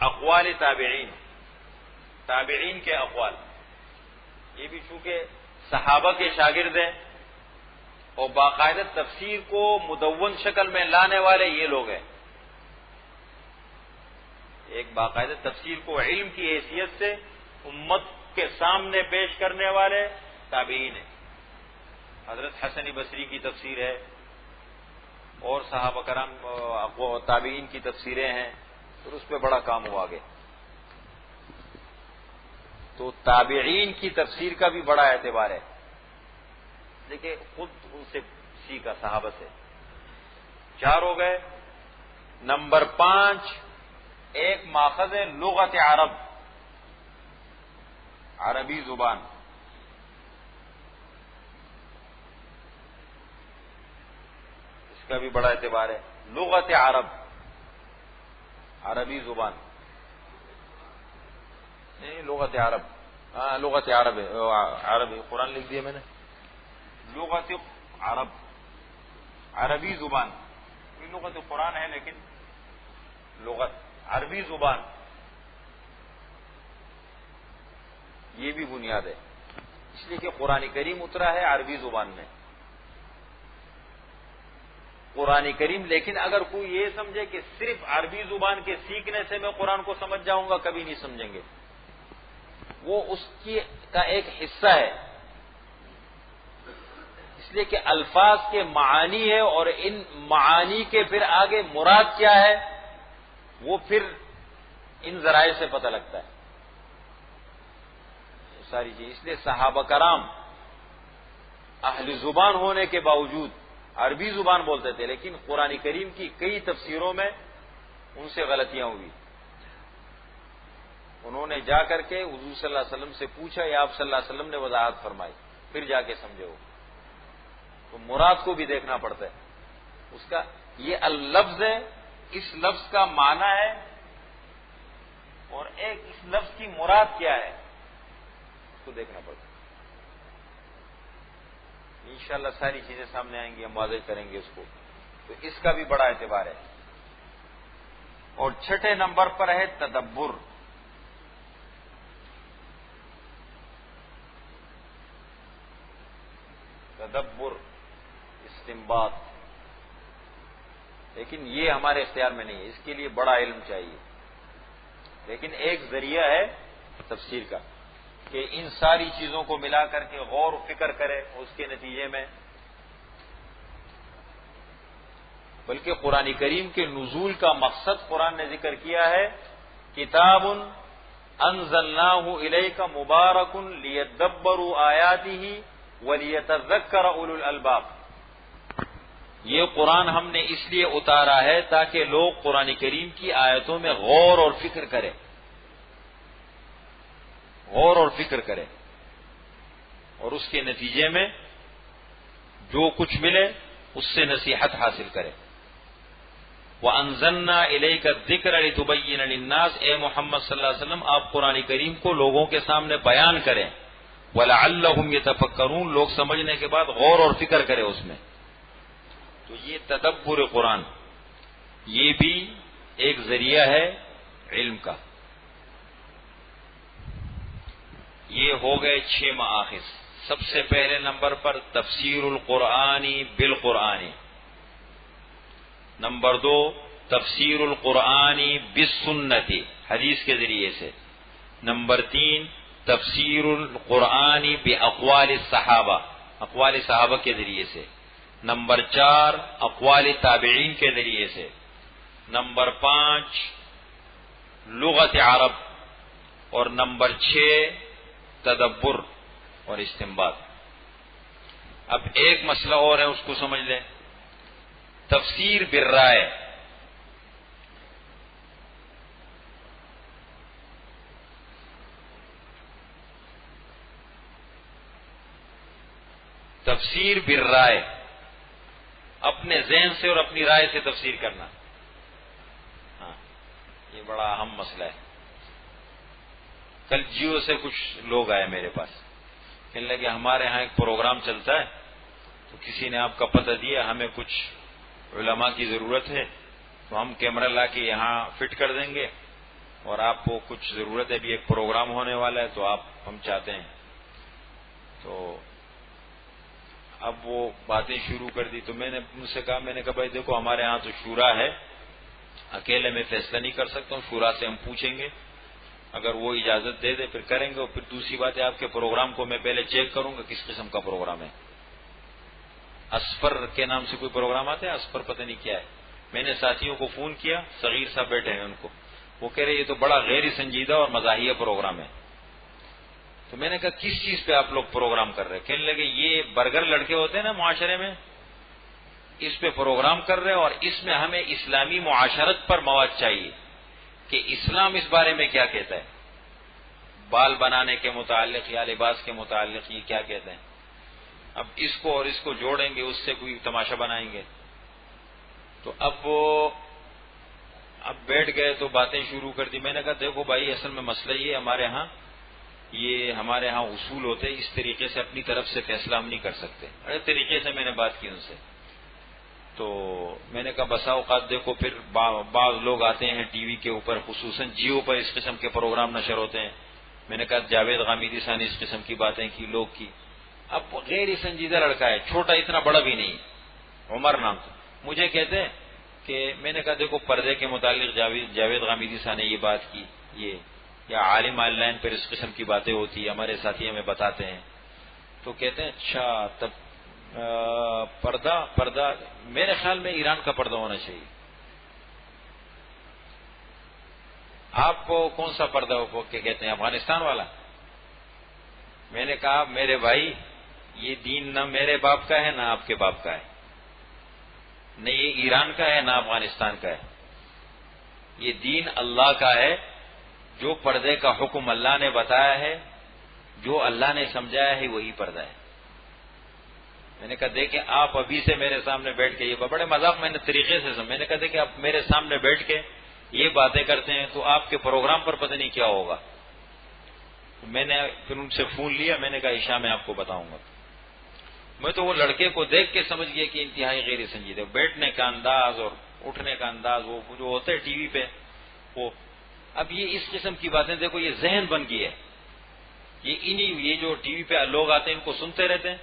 اقوال تابعین، تابعین کے اقوال. یہ بھی چونکہ صحابہ کے شاگرد ہیں اور باقاعدہ تفسیر کو مدون شکل میں لانے والے یہ لوگ ہیں. ایک باقاعدہ تفسیر کو علم کی حیثیت سے امت کے سامنے پیش کرنے والے تابعین ہیں. حضرت حسن بصری کی تفسیر ہے اور صحابہ کرام تابعین کی تفسیریں ہیں، پھر اس پہ بڑا کام ہوا آگے. تو تابعین کی تفسیر کا بھی بڑا اعتبار ہے. دیکھیں خود ان سے سیکھا صحابہ سے. 4 ہو گئے. نمبر 5 ایک ماخذ ہے لغت عرب، عربی زبان. اس کا بھی بڑا اعتبار ہے. لغت عرب، عربی زبان نہیں لغت عرب. ہاں لغت عرب ہے، عرب ہے، قرآن لکھ دیا میں نے، لغت عرب، عربی زبان، یہ لغت قرآن ہے لیکن لغت عربی زبان، یہ بھی بنیاد ہے، اس لیے کہ قرآن کریم اترا ہے عربی زبان میں، قرآن کریم، لیکن اگر کوئی یہ سمجھے کہ صرف عربی زبان کے سیکھنے سے میں قرآن کو سمجھ جاؤں گا، کبھی نہیں سمجھیں گے، وہ اس کا ایک حصہ ہے، اس لیے کہ الفاظ کے معانی ہے، اور ان معانی کے پھر آگے مراد کیا ہے وہ پھر ان ذرائع سے پتہ لگتا ہے ساری چیز، اس لیے صحابہ کرام اہل زبان ہونے کے باوجود عربی زبان بولتے تھے، لیکن قرآن کریم کی کئی تفسیروں میں ان سے غلطیاں ہوئی، انہوں نے جا کر کے حضور صلی اللہ علیہ وسلم سے پوچھا، یا آپ صلی اللہ علیہ وسلم نے وضاحت فرمائی، پھر جا کے سمجھے وہ، تو مراد کو بھی دیکھنا پڑتا ہے، اس کا یہ اللفظ ہے، اس لفظ کا معنی ہے، اور ایک اس لفظ کی مراد کیا ہے اس کو دیکھنا پڑتا ہے۔ انشاءاللہ ساری چیزیں سامنے آئیں گی، ہم واضح کریں گے اس کو، تو اس کا بھی بڑا اعتبار ہے۔ اور چھٹے نمبر پر ہے تدبر، تدبر، استنباط، لیکن یہ ہمارے اختیار میں نہیں ہے، اس کے لیے بڑا علم چاہیے، لیکن ایک ذریعہ ہے تفسیر کا کہ ان ساری چیزوں کو ملا کر کے غور و فکر کرے، اس کے نتیجے میں، بلکہ قرآن کریم کے نزول کا مقصد قرآن نے ذکر کیا ہے، کتاب انزلناہ الیک مبارک لیدبروا آیاتہ ولیتذکر اولو الالباب، یہ قرآن ہم نے اس لیے اتارا ہے تاکہ لوگ قرآن کریم کی آیتوں میں غور اور فکر کریں، غور اور فکر کریں، اور اس کے نتیجے میں جو کچھ ملے اس سے نصیحت حاصل کریں۔ وَأَنزَلْنَا إِلَيْكَ الذِّكْرَ لِتُبَيِّنَ لِلنَّاسِ، اے محمد صلی اللہ علیہ وسلم آپ قرآن کریم کو لوگوں کے سامنے بیان کریں، وَلَعَلَّهُمْ يَتَفَكَّرُونَ، لوگ سمجھنے کے بعد غور اور فکر کریں اس میں۔ تو یہ تدبر قرآن، یہ بھی ایک ذریعہ ہے علم کا۔ یہ ہو گئے 6 مآخذ۔ سب سے پہلے نمبر پر تفسیر القرآن بالقرآن، نمبر 2 تفسیر القرآن بالسنت، حدیث کے ذریعے سے، نمبر 3 تفسیر القرآن باقوال الصحابہ، اقوال صحابہ کے ذریعے سے، نمبر 4 اقوال تابعین کے ذریعے سے، نمبر 5 لغت عرب، اور نمبر 6 تدبر اور استنباط۔ اب ایک مسئلہ اور ہے، اس کو سمجھ لیں، تفسیر بالرائے۔ تفسیر بالرائے، اپنے ذہن سے اور اپنی رائے سے تفسیر کرنا، ہاں یہ بڑا اہم مسئلہ ہے۔ کل جیو سے کچھ لوگ آئے میرے پاس، کہنے لگے ہمارے ہاں ایک پروگرام چلتا ہے، تو کسی نے آپ کا پتہ دیا، ہمیں کچھ علماء کی ضرورت ہے، تو ہم کیمرہ لا کے یہاں فٹ کر دیں گے، اور آپ کو کچھ ضرورت ہے، بھی ایک پروگرام ہونے والا ہے، تو ہم چاہتے ہیں۔ تو اب وہ باتیں شروع کر دی، تو میں نے ان سے کہا، بھائی دیکھو ہمارے ہاں تو شورا ہے، اکیلے میں فیصلہ نہیں کر سکتا ہوں، شورا سے ہم پوچھیں گے، اگر وہ اجازت دے دے پھر کریں گے، اور پھر دوسری بات ہے آپ کے پروگرام کو میں پہلے چیک کروں گا کس قسم کا پروگرام ہے۔ اسفر کے نام سے کوئی پروگرام آتا ہے، اسفر پتہ نہیں کیا ہے، میں نے ساتھیوں کو فون کیا، صغیر صاحب بیٹھے ہیں ان کو، وہ کہہ رہے یہ تو بڑا غیر سنجیدہ اور مزاحیہ پروگرام ہے۔ تو میں نے کہا کس چیز پہ آپ لوگ پروگرام کر رہے ہیں؟ کہنے لگے یہ برگر لڑکے ہوتے ہیں نا معاشرے میں، اس پہ پروگرام کر رہے ہیں، اور اس میں ہمیں اسلامی معاشرت پر مواد چاہیے کہ اسلام اس بارے میں کیا کہتا ہے، بال بنانے کے متعلق یا لباس کے متعلق یہ کیا کہتے ہیں۔ اب اس کو اور اس کو جوڑیں گے، اس سے کوئی تماشا بنائیں گے۔ تو اب بیٹھ گئے تو باتیں شروع کر دی۔ میں نے کہا دیکھو بھائی، اصل میں مسئلہ یہ ہمارے ہاں یہ ہمارے ہاں اصول ہوتے، اس طریقے سے اپنی طرف سے فیصلہ ہم نہیں کر سکتے. بڑے طریقے سے میں نے بات کی ان سے. تو میں نے کہا بسا اوقات دیکھو پھر بعض لوگ آتے ہیں ٹی وی کے اوپر، خصوصاً جیو پر اس قسم کے پروگرام نشر ہوتے ہیں. میں نے کہا جاوید غامیدی صاحب نے اس قسم کی باتیں کی، لوگ کی. اب غیر سنجیدہ لڑکا ہے، چھوٹا، اتنا بڑا بھی نہیں، عمر نام تھا. مجھے کہتے ہیں کہ میں نے کہا دیکھو پردے کے متعلق جاوید غامیدی صاحب نے یہ بات کی، یہ یا عالم آن لائن پر اس قسم کی باتیں ہوتی ہیں، ہمارے ساتھی ہمیں بتاتے ہیں. تو کہتے ہیں اچھا تب پردہ میرے خیال میں ایران کا پردہ ہونا چاہیے. آپ کو کون سا پردہ ہو کہ کہتے ہیں افغانستان والا؟ میں نے کہا میرے بھائی یہ دین نہ میرے باپ کا ہے نہ آپ کے باپ کا ہے، نہ یہ ایران کا ہے نہ افغانستان کا ہے. یہ دین اللہ کا ہے. جو پردے کا حکم اللہ نے بتایا ہے، جو اللہ نے سمجھایا ہے، وہی پردہ ہے. میں نے کہا دیکھیں آپ ابھی سے میرے سامنے بیٹھ کے، یہ بڑے مذاق میں نے طریقے سے میں نے کہا دیکھیں آپ میرے سامنے بیٹھ کے یہ باتیں کرتے ہیں تو آپ کے پروگرام پر پتہ نہیں کیا ہوگا. میں نے پھر ان سے فون لیا، میں نے کہا عشاء میں آپ کو بتاؤں گا. میں تو وہ لڑکے کو دیکھ کے سمجھ گیا کہ انتہائی غیر سنجیدہ، بیٹھنے کا انداز اور اٹھنے کا انداز، وہ جو ہوتا ہے ٹی وی پہ وہ. اب یہ اس قسم کی باتیں دیکھو، یہ ذہن بن گئی ہے. یہ جو ٹی وی پہ لوگ آتے ہیں ان کو سنتے رہتے ہیں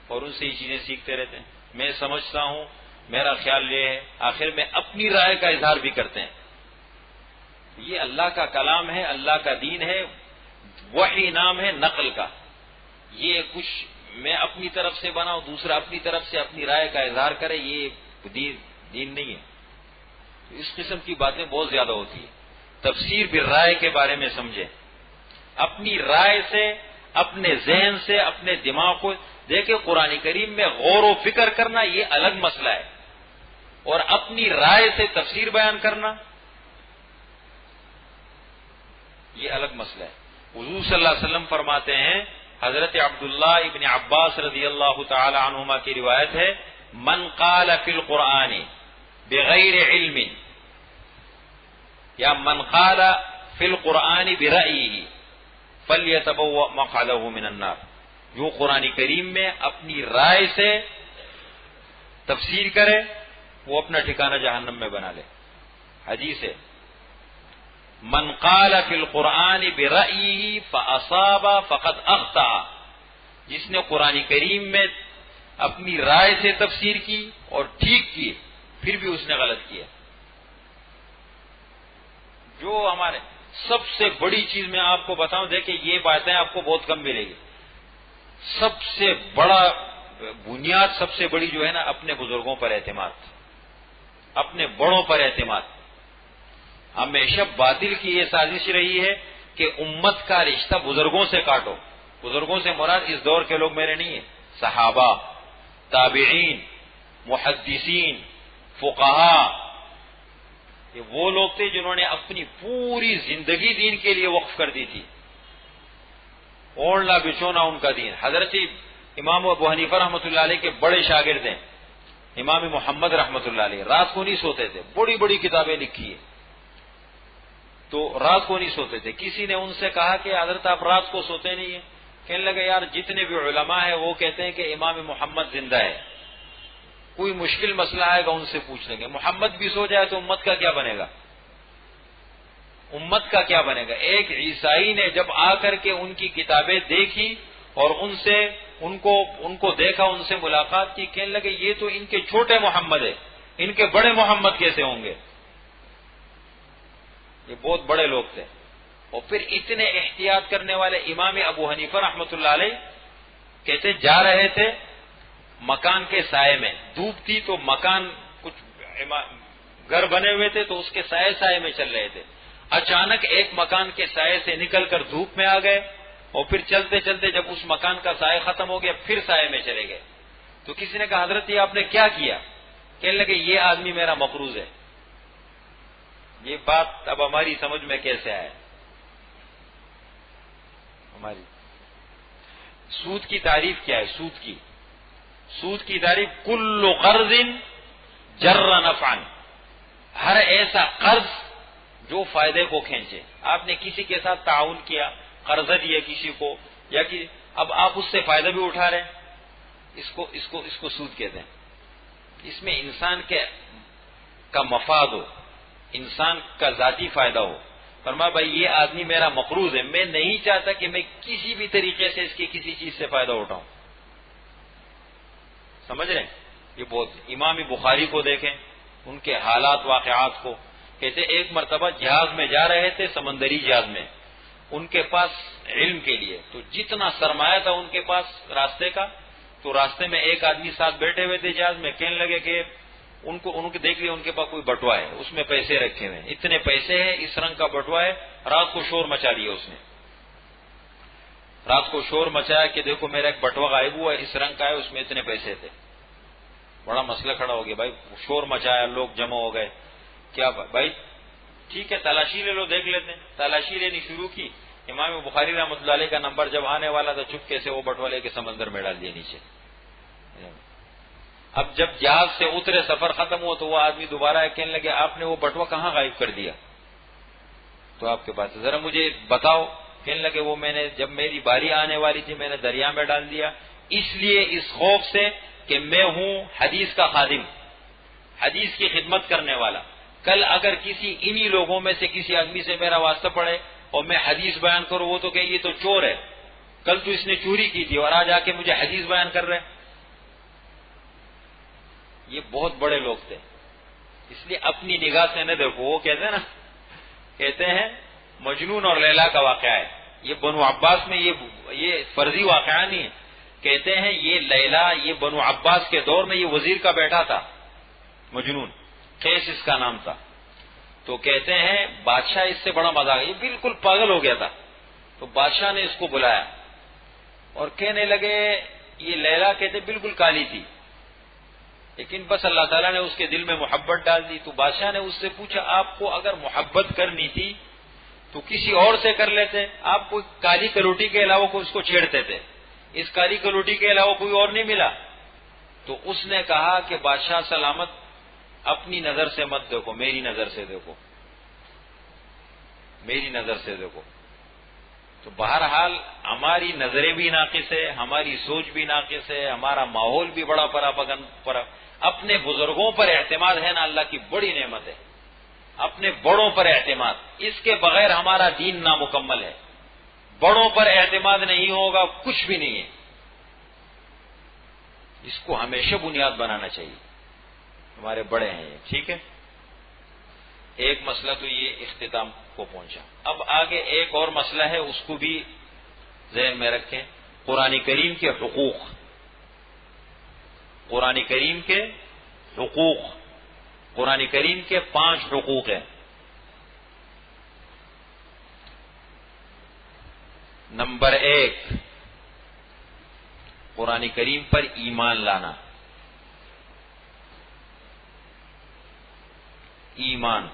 اور ان سے یہ چیزیں سیکھتے رہتے ہیں. میں سمجھتا ہوں، میرا خیال یہ ہے، آخر میں اپنی رائے کا اظہار بھی کرتے ہیں. یہ اللہ کا کلام ہے، اللہ کا دین ہے، وحی نام ہے نقل کا. یہ کچھ میں اپنی طرف سے بناؤں، دوسرا اپنی طرف سے اپنی رائے کا اظہار کرے، یہ دین نہیں ہے. اس قسم کی باتیں بہت زیادہ ہوتی ہیں. تفسیر بالرائے کے بارے میں سمجھیں، اپنی رائے سے، اپنے ذہن سے، اپنے دماغ کو دیکھیں. قرآن کریم میں غور و فکر کرنا یہ الگ مسئلہ ہے، اور اپنی رائے سے تفسیر بیان کرنا یہ الگ مسئلہ ہے. حضور صلی اللہ علیہ وسلم فرماتے ہیں، حضرت عبداللہ ابن عباس رضی اللہ تعالی عنہما کی روایت ہے، من قال فی القرآن بغیر علم یا من قال فی القرآن برأیہ فلیتبوأ مقعدہ من النار. جو قرآن کریم میں اپنی رائے سے تفسیر کرے وہ اپنا ٹھکانہ جہنم میں بنا لے. حدیث ہے، من قال فی القرآن برأیہ فاصاب فقد اخطأ. جس نے قرآن کریم میں اپنی رائے سے تفسیر کی اور ٹھیک کی، پھر بھی اس نے غلط کیا. جو ہمارے سب سے بڑی چیز میں آپ کو بتاؤں، دیکھیں یہ باتیں آپ کو بہت کم ملے گی. سب سے بڑا بنیاد، سب سے بڑی جو ہے نا، اپنے بزرگوں پر اعتماد، اپنے بڑوں پر اعتماد. ہمیشہ باطل کی یہ سازش رہی ہے کہ امت کا رشتہ بزرگوں سے کاٹو. بزرگوں سے مراد اس دور کے لوگ میرے نہیں ہیں، صحابہ، تابعین، محدثین، فقہا. یہ وہ لوگ تھے جنہوں نے اپنی پوری زندگی دین کے لیے وقف کر دی تھی. اوڑھنا بچھونا ان کا دین. حضرت امام ابو حنیفہ رحمۃ اللہ علیہ کے بڑے شاگرد ہیں امام محمد رحمۃ اللہ علیہ. رات کو نہیں سوتے تھے، بڑی بڑی کتابیں لکھی ہیں، تو رات کو نہیں سوتے تھے. کسی نے ان سے کہا کہ حضرت آپ رات کو سوتے نہیں ہیں؟ کہنے لگے یار جتنے بھی علماء ہیں وہ کہتے ہیں کہ امام محمد زندہ ہے، کوئی مشکل مسئلہ آئے گا ان سے پوچھ لیں گے. محمد بھی سو جائے تو امت کا کیا بنے گا؟ امت کا کیا بنے گا؟ ایک عیسائی نے جب آ کر کے ان کی کتابیں دیکھی اور ان کو دیکھا، ان سے ملاقات کی، کہنے لگے یہ تو ان کے چھوٹے محمد ہے، ان کے بڑے محمد کیسے ہوں گے؟ یہ بہت بڑے لوگ تھے. اور پھر اتنے احتیاط کرنے والے امام ابو حنیفہ رحمۃ اللہ علیہ کہتے جا رہے تھے مکان کے سائے میں، دھوپ تھی تو مکان کچھ گھر بنے ہوئے تھے تو اس کے سائے میں چل رہے تھے. اچانک ایک مکان کے سائے سے نکل کر دھوپ میں آ گئے، اور پھر چلتے چلتے جب اس مکان کا سائے ختم ہو گیا پھر سائے میں چلے گئے. تو کسی نے کہا حضرت یہ آپ نے کیا کیا؟ کہنے لگے یہ آدمی میرا مقروض ہے. یہ بات اب ہماری سمجھ میں کیسے آئے؟ ہماری سود کی تعریف کیا ہے؟ سود کی تعریف کل قرض جر نفعا، ہر ایسا قرض جو فائدے کو کھینچے. آپ نے کسی کے ساتھ تعاون کیا، قرضہ دیا کسی کو یا کہ اب آپ اس سے فائدہ بھی اٹھا رہے ہیں، اس کو سود کہتے ہیں۔ اس میں انسان کا مفاد ہو، انسان کا ذاتی فائدہ ہو۔ فرمایا بھائی یہ آدمی میرا مقروض ہے، میں نہیں چاہتا کہ میں کسی بھی طریقے سے اس کی کسی چیز سے فائدہ اٹھاؤں۔ سمجھ رہے ہیں؟ یہ بہت، امام بخاری کو دیکھیں، ان کے حالات واقعات کو، کہتے ایک مرتبہ جہاز میں جا رہے تھے، سمندری جہاز میں، ان کے پاس علم کے لیے تو جتنا سرمایہ تھا ان کے پاس راستے کا، تو راستے میں ایک آدمی ساتھ بیٹھے ہوئے تھے جہاز میں، کہنے لگے کہ ان کو دیکھ لیا، ان کے پاس کوئی بٹوا ہے، اس میں پیسے رکھے ہوئے ہیں، اتنے پیسے ہیں، اس رنگ کا بٹوا ہے۔ رات کو شور مچا دیا اس نے، رات کو شور مچایا کہ دیکھو میرا ایک بٹوا غائب ہوا ہے، اس رنگ کا ہے، اس میں اتنے پیسے تھے۔ بڑا مسئلہ کھڑا ہو گیا، بھائی شور مچایا، لوگ جمع ہو گئے، کیا بھائی ٹھیک ہے تلاشی لے لو، دیکھ لیتے ہیں۔ تلاشی لینی شروع کی، امام بخاری رحمۃ اللہ علیہ کا نمبر جب آنے والا تو چپکے سے وہ بٹوا لے کے سمندر میں ڈال دیا نیچے۔ اب جب جہاز سے اترے، سفر ختم ہوا، تو وہ آدمی دوبارہ کہنے لگے آپ نے وہ بٹوا کہاں غائب کر دیا؟ تو آپ کے پاس ذرا مجھے بتاؤ۔ کہنے لگے وہ میں نے جب میری باری آنے والی تھی میں نے دریا میں ڈال دیا، اس لیے اس خوف سے کہ میں ہوں حدیث کا خادم، حدیث کی خدمت کرنے والا، کل اگر کسی انہی لوگوں میں سے کسی آدمی سے میرا واسطہ پڑے اور میں حدیث بیان کروں، وہ تو کہ یہ تو چور ہے، کل تو اس نے چوری کی تھی اور آج آ کے مجھے حدیث بیان کر رہے ہیں۔ یہ بہت بڑے لوگ تھے، اس لیے اپنی نگاہ سے نہ دیکھو۔ وہ کہتے ہیں مجنون اور لیلا کا واقعہ ہے، یہ بنو عباس میں یہ فرضی واقعہ نہیں ہے، کہتے ہیں یہ لیلا یہ بنو عباس کے دور میں یہ وزیر کا بیٹا تھا، مجنون، قیس اس کا نام تھا۔ تو کہتے ہیں بادشاہ اس سے بڑا مذاق، یہ بالکل پاگل ہو گیا تھا، تو بادشاہ نے اس کو بلایا اور کہنے لگے، یہ لیلا کہتے بالکل کالی تھی، لیکن بس اللہ تعالیٰ نے اس کے دل میں محبت ڈال دی۔ تو بادشاہ نے اس سے پوچھا آپ کو اگر محبت کرنی تھی تو کسی اور سے کر لیتے، آپ کو کالی کلوٹی کے علاوہ کوئی اس کو چھیڑتے تھے، اس کالی کلوٹی کے علاوہ کوئی اور نہیں ملا۔ تو اس نے کہا کہ بادشاہ سلامت، اپنی نظر سے مت دیکھو، میری نظر سے دیکھو، میری نظر سے دیکھو۔ تو بہرحال ہماری نظریں بھی ناقص ہے، ہماری سوچ بھی ناقص ہے، ہمارا ماحول بھی بڑا اپنے بزرگوں پر اعتماد ہے نا، اللہ کی بڑی نعمت ہے، اپنے بڑوں پر اعتماد، اس کے بغیر ہمارا دین نامکمل ہے۔ بڑوں پر اعتماد نہیں ہوگا کچھ بھی نہیں ہے، اس کو ہمیشہ بنیاد بنانا چاہیے، ہمارے بڑے ہیں یہ، ٹھیک ہے۔ ایک مسئلہ تو یہ اختتام کو پہنچا۔ اب آگے ایک اور مسئلہ ہے، اس کو بھی ذہن میں رکھیں، قرآن کریم کے حقوق، قرآن کریم کے حقوق، قرآن کریم کے 5 حقوق ہیں۔ نمبر 1، قرآن کریم پر ایمان لانا، ایمان،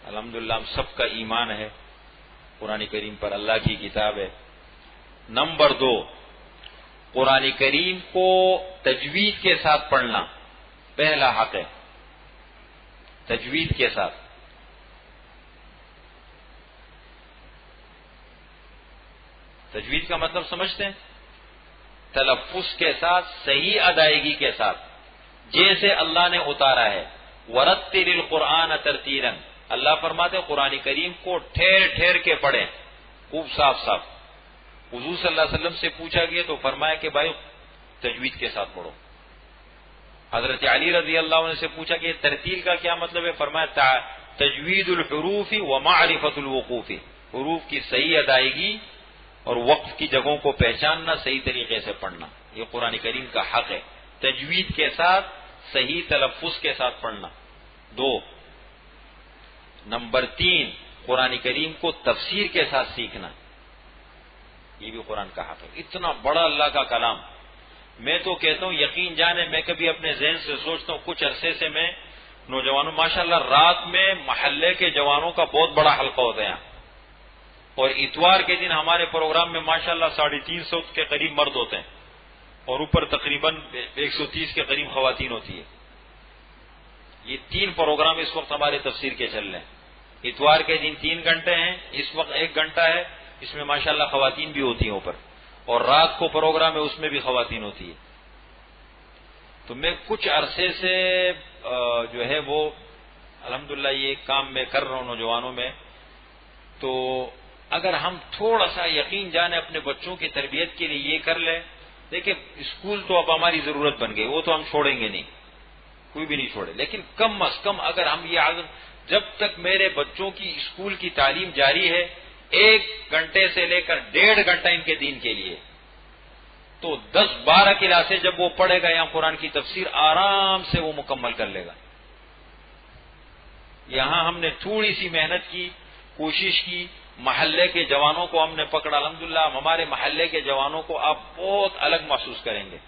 الحمدللہ ہم سب کا ایمان ہے قرآن کریم پر، اللہ کی کتاب ہے۔ نمبر 2، قرآن کریم کو تجوید کے ساتھ پڑھنا، پہلا حق ہے، تجوید کے ساتھ۔ تجوید کا مطلب سمجھتے ہیں؟ تلفظ کے ساتھ، صحیح ادائیگی کے ساتھ، جیسے اللہ نے اتارا ہے۔ وَرَتِّلِ الْقُرْآنَ تَرْتِيلًا، اللہ فرماتے ہیں قرآن کریم کو ٹھہر ٹھہر کے پڑھیں، خوب صاف صاف۔ حضور صلی اللہ علیہ وسلم سے پوچھا گیا تو فرمایا کہ بھائی تجوید کے ساتھ پڑھو۔ حضرت علی رضی اللہ عنہ سے پوچھا کہ ترتیل کا کیا مطلب ہے؟ فرمایا تجوید الحروف ومعرفت الوقوف، حروف کی صحیح ادائیگی اور وقف کی جگہوں کو پہچاننا، صحیح طریقے سے پڑھنا، یہ قرآن کریم کا حق ہے، تجوید کے ساتھ، صحیح تلفظ کے ساتھ پڑھنا۔ 2، نمبر 3، قرآن کریم کو تفسیر کے ساتھ سیکھنا، یہ بھی قرآن کا حق ہے۔ اتنا بڑا اللہ کا کلام، میں تو کہتا ہوں یقین جانے، میں کبھی اپنے ذہن سے سوچتا ہوں، کچھ عرصے سے میں نوجوانوں، ماشاءاللہ رات میں محلے کے جوانوں کا بہت بڑا حلقہ ہوتا ہے یہاں، اور اتوار کے دن ہمارے پروگرام میں ماشاءاللہ 350 کے قریب مرد ہوتے ہیں اور اوپر تقریباً 130 کے قریب خواتین ہوتی ہے۔ یہ 3 پروگرام اس وقت ہمارے تفسیر کے چل رہے ہیں۔ اتوار کے دن 3 گھنٹے ہیں، اس وقت 1 گھنٹہ ہے، اس میں ماشاءاللہ خواتین بھی ہوتی ہیں اوپر، اور رات کو پروگرام ہے، اس میں بھی خواتین ہوتی ہے۔ تو میں کچھ عرصے سے جو ہے وہ الحمدللہ یہ کام میں کر رہا ہوں نوجوانوں میں۔ تو اگر ہم تھوڑا سا یقین جانے اپنے بچوں کی تربیت کے لیے یہ کر لیں، دیکھیں اسکول تو اب ہماری ضرورت بن گئی، وہ تو ہم چھوڑیں گے نہیں، کوئی بھی نہیں چھوڑے، لیکن کم از کم اگر ہم یہ عادت، جب تک میرے بچوں کی اسکول کی تعلیم جاری ہے 1 گھنٹے سے لے کر 1.5 گھنٹہ ان کے دین کے لیے، تو 10-12 کلاسیں جب وہ پڑھے گا یا قرآن کی تفسیر آرام سے وہ مکمل کر لے گا۔ یہاں ہم نے تھوڑی سی محنت کی، کوشش کی، محلے کے جوانوں کو ہم نے پکڑا، الحمدللہ ہمارے محلے کے جوانوں کو آپ بہت الگ محسوس کریں گے،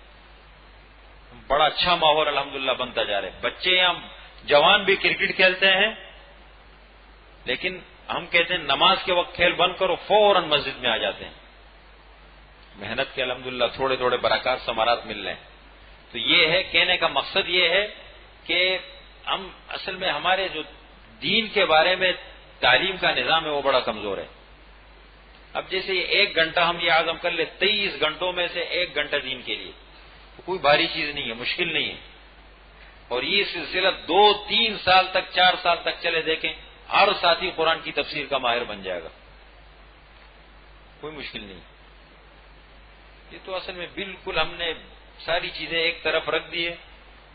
بڑا اچھا ماحول الحمدللہ بنتا جا رہا ہے۔ بچے یہاں جوان بھی کرکٹ کھیلتے ہیں، لیکن ہم کہتے ہیں نماز کے وقت کھیل بند کرو، فوراً مسجد میں آ جاتے ہیں۔ محنت کے الحمدللہ تھوڑے تھوڑے برکات ثمرات مل رہے ہیں۔ تو یہ ہے، کہنے کا مقصد یہ ہے کہ ہم اصل میں ہمارے جو دین کے بارے میں تعلیم کا نظام ہے وہ بڑا کمزور ہے۔ اب جیسے 1 گھنٹہ ہم یہ عزم کر لیں 23 گھنٹوں میں سے 1 گھنٹہ دین کے لیے، تو کوئی بھاری چیز نہیں ہے، مشکل نہیں ہے، اور یہ سلسلہ 2-3 سال تک 4 سال تک چلے، دیکھیں ہر ساتھی قرآن کی تفسیر کا ماہر بن جائے گا، کوئی مشکل نہیں۔ یہ تو اصل میں بالکل ہم نے ساری چیزیں ایک طرف رکھ دی ہے،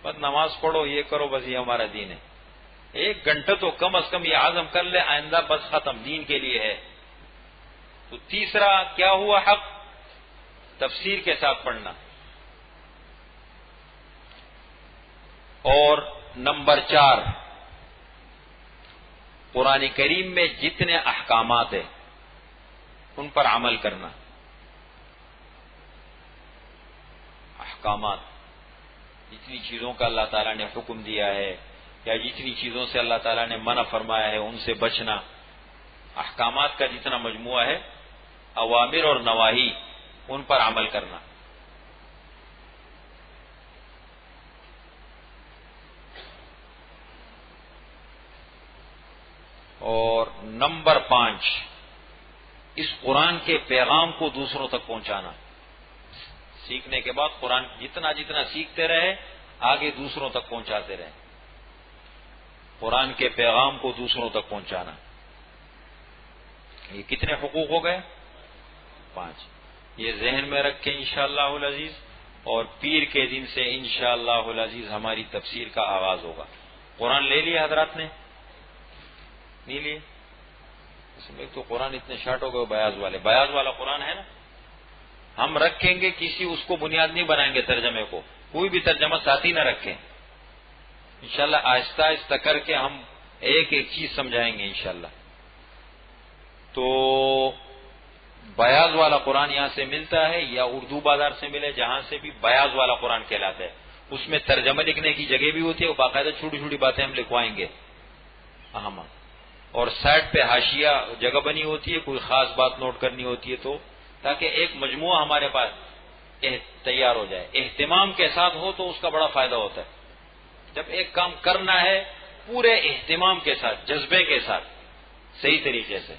بس نماز پڑھو، یہ کرو، بس یہ ہمارا دین ہے۔ 1 گھنٹہ تو کم از کم یہ عزم کر لے، آئندہ بس ختم، دین کے لیے ہے۔ تو تیسرا کیا ہوا حق؟ تفسیر کے ساتھ پڑھنا۔ اور نمبر 4، قرآن کریم میں جتنے احکامات ہیں ان پر عمل کرنا۔ احکامات، جتنی چیزوں کا اللہ تعالیٰ نے حکم دیا ہے یا جتنی چیزوں سے اللہ تعالیٰ نے منع فرمایا ہے ان سے بچنا، احکامات کا جتنا مجموعہ ہے، اوامر اور نواہی، ان پر عمل کرنا۔ اور نمبر 5، اس قرآن کے پیغام کو دوسروں تک پہنچانا۔ سیکھنے کے بعد قرآن جتنا جتنا سیکھتے رہے، آگے دوسروں تک پہنچاتے رہے، قرآن کے پیغام کو دوسروں تک پہنچانا۔ یہ کتنے حقوق ہو گئے؟ 5۔ یہ ذہن میں رکھ کے انشاءاللہ العزیز، اور پیر کے دن سے انشاءاللہ العزیز ہماری تفسیر کا آغاز ہوگا۔ قرآن لے لیا حضرات نے؟ نہیں لیے؟ اس میں تو قرآن اتنے شارٹ ہو گئے، بیاض والا قرآن ہے نا، ہم رکھیں گے، کسی اس کو بنیاد نہیں بنائیں گے ترجمے کو، کوئی بھی ترجمہ ساتھی نہ رکھیں، انشاءاللہ آہستہ آہستہ کر کے ہم ایک ایک چیز سمجھائیں گے انشاءاللہ۔ تو بیاض والا قرآن یہاں سے ملتا ہے یا اردو بازار سے ملے، جہاں سے بھی بیاض والا قرآن کہلاتا ہے، اس میں ترجمہ لکھنے کی جگہ بھی ہوتی ہے، وہ باقاعدہ چھوٹی چھوٹی باتیں ہم لکھوائیں گے اہم، اور سائڈ پہ حاشیہ جگہ بنی ہوتی ہے، کوئی خاص بات نوٹ کرنی ہوتی ہے، تو تاکہ ایک مجموعہ ہمارے پاس تیار ہو جائے۔ اہتمام کے ساتھ ہو تو اس کا بڑا فائدہ ہوتا ہے۔ جب ایک کام کرنا ہے پورے اہتمام کے ساتھ، جذبے کے ساتھ، صحیح طریقے سے،